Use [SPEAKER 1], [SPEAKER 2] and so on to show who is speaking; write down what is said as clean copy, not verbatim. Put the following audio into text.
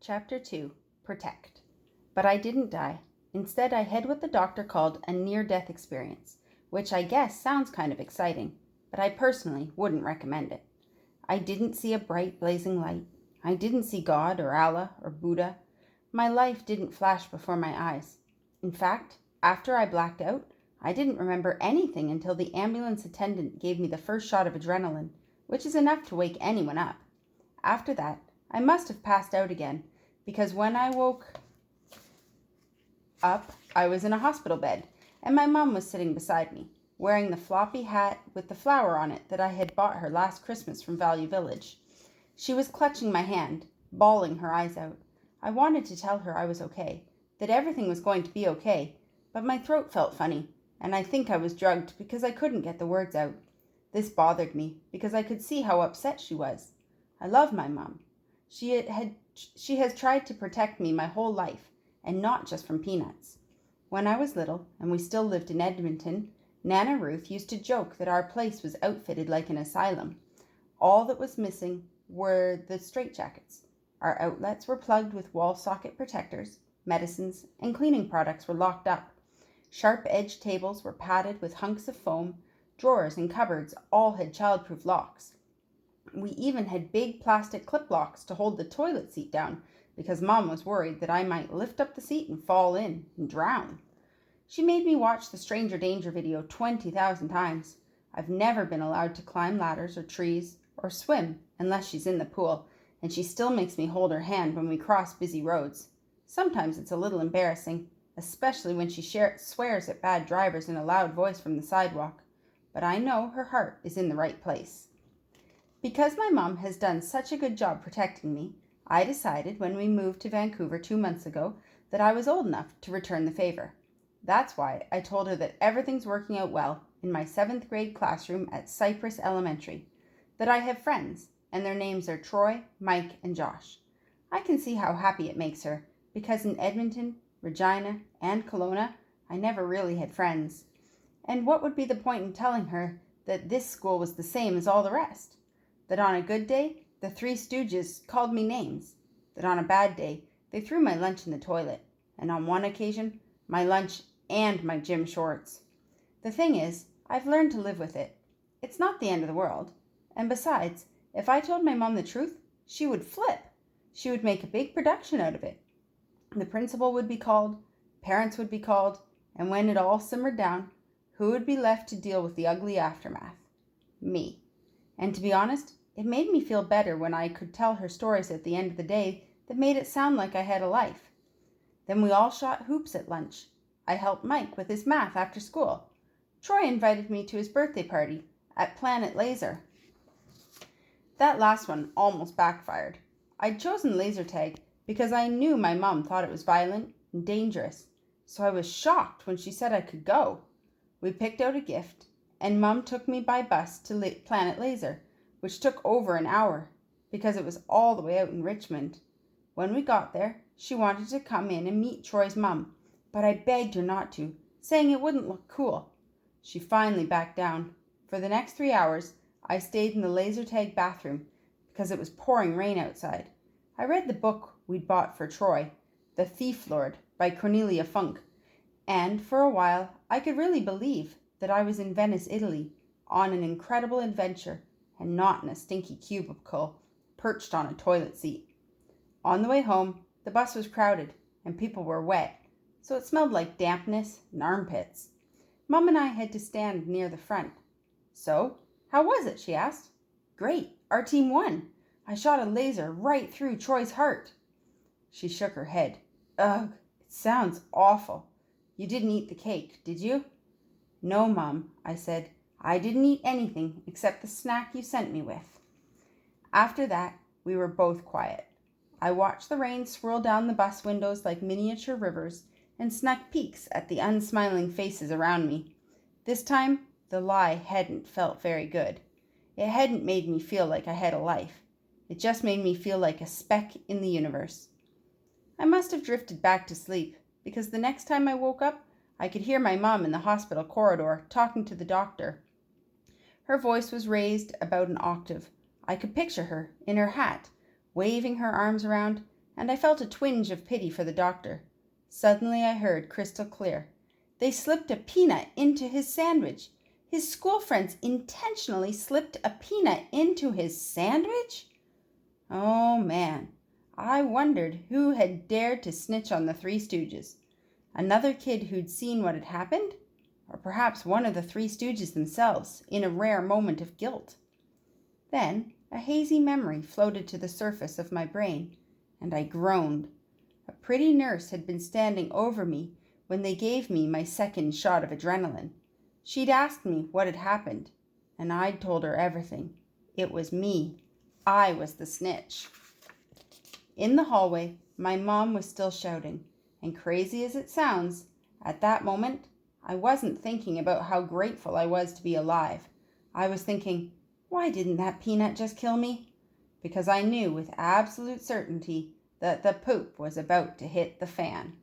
[SPEAKER 1] Chapter 2. Protect. But I didn't die. Instead, I had what the doctor called a near-death experience, which I guess sounds kind of exciting, but I personally wouldn't recommend it. I didn't see a bright blazing light. I didn't see God or Allah or Buddha. My life didn't flash before my eyes. In fact, after I blacked out, I didn't remember anything until the ambulance attendant gave me the first shot of adrenaline, which is enough to wake anyone up. After that, I must have passed out again, because when I woke up, I was in a hospital bed, and my mom was sitting beside me, wearing the floppy hat with the flower on it that I had bought her last Christmas from Value Village. She was clutching my hand, bawling her eyes out. I wanted to tell her I was okay, that everything was going to be okay, but my throat felt funny, and I think I was drugged because I couldn't get the words out. This bothered me because I could see how upset she was. I love my mom. She has tried to protect me my whole life, and not just from peanuts. When I was little, and we still lived in Edmonton, Nana Ruth used to joke that our place was outfitted like an asylum. All that was missing were the straitjackets. Our outlets were plugged with wall socket protectors, medicines, and cleaning products were locked up. Sharp-edged tables were padded with hunks of foam, drawers and cupboards all had child-proof locks. We even had big plastic clip locks to hold the toilet seat down because Mom was worried that I might lift up the seat and fall in and drown. She made me watch the Stranger Danger video 20,000 times. I've never been allowed to climb ladders or trees or swim unless she's in the pool, and she still makes me hold her hand when we cross busy roads. Sometimes it's a little embarrassing, especially when she swears at bad drivers in a loud voice from the sidewalk. But I know her heart is in the right place. Because my mom has done such a good job protecting me, I decided when we moved to Vancouver 2 months ago that I was old enough to return the favor. That's why I told her that everything's working out well in my 7th grade classroom at Cypress Elementary, that I have friends, and their names are Troy, Mike, and Josh. I can see how happy it makes her, because in Edmonton, Regina, and Kelowna, I never really had friends. And what would be the point in telling her that this school was the same as all the rest? That on a good day, the Three Stooges called me names. That on a bad day, they threw my lunch in the toilet. And on one occasion, my lunch and my gym shorts. The thing is, I've learned to live with it. It's not the end of the world. And besides, if I told my mom the truth, she would flip. She would make a big production out of it. The principal would be called, parents would be called, and when it all simmered down, who would be left to deal with the ugly aftermath? Me. And to be honest, it made me feel better when I could tell her stories at the end of the day that made it sound like I had a life. Then we all shot hoops at lunch. I helped Mike with his math after school. Troy invited me to his birthday party at Planet Laser. That last one almost backfired. I'd chosen laser tag because I knew my mom thought it was violent and dangerous, so I was shocked when she said I could go. We picked out a gift, and Mom took me by bus to Planet Laser, which took over an hour because it was all the way out in Richmond. When we got there, she wanted to come in and meet Troy's mom, but I begged her not to, saying it wouldn't look cool. She finally backed down. For the next 3 hours, I stayed in the laser tag bathroom because it was pouring rain outside. I read the book we'd bought for Troy, The Thief Lord by Cornelia Funk, and for a while I could really believe that I was in Venice, Italy, on an incredible adventure and not in a stinky cubicle perched on a toilet seat. On the way home, the bus was crowded and people were wet, so it smelled like dampness and armpits. Mom and I had to stand near the front. "So, how was it?" she asked. "Great, our team won. I shot a laser right through Troy's heart." She shook her head. "Ugh, it sounds awful. You didn't eat the cake, did you?" "No, Mom," I said. "I didn't eat anything except the snack you sent me with." After that, we were both quiet. I watched the rain swirl down the bus windows like miniature rivers and snuck peeks at the unsmiling faces around me. This time, the lie hadn't felt very good. It hadn't made me feel like I had a life. It just made me feel like a speck in the universe. I must have drifted back to sleep because the next time I woke up, I could hear my mom in the hospital corridor talking to the doctor. Her voice was raised about an octave. I could picture her, in her hat, waving her arms around and I felt a twinge of pity for the doctor. Suddenly I heard crystal clear. They slipped a peanut into his sandwich. His school friends intentionally slipped a peanut into his sandwich? Oh, man. I wondered who had dared to snitch on the Three Stooges. Another kid who'd seen what had happened? Or perhaps one of the Three Stooges themselves, in a rare moment of guilt. Then a hazy memory floated to the surface of my brain, and I groaned. A pretty nurse had been standing over me when they gave me my second shot of adrenaline. She'd asked me what had happened, and I'd told her everything. It was me. I was the snitch. In the hallway, my mom was still shouting, and crazy as it sounds, at that moment, I wasn't thinking about how grateful I was to be alive. I was thinking, why didn't that peanut just kill me? Because I knew with absolute certainty that the poop was about to hit the fan.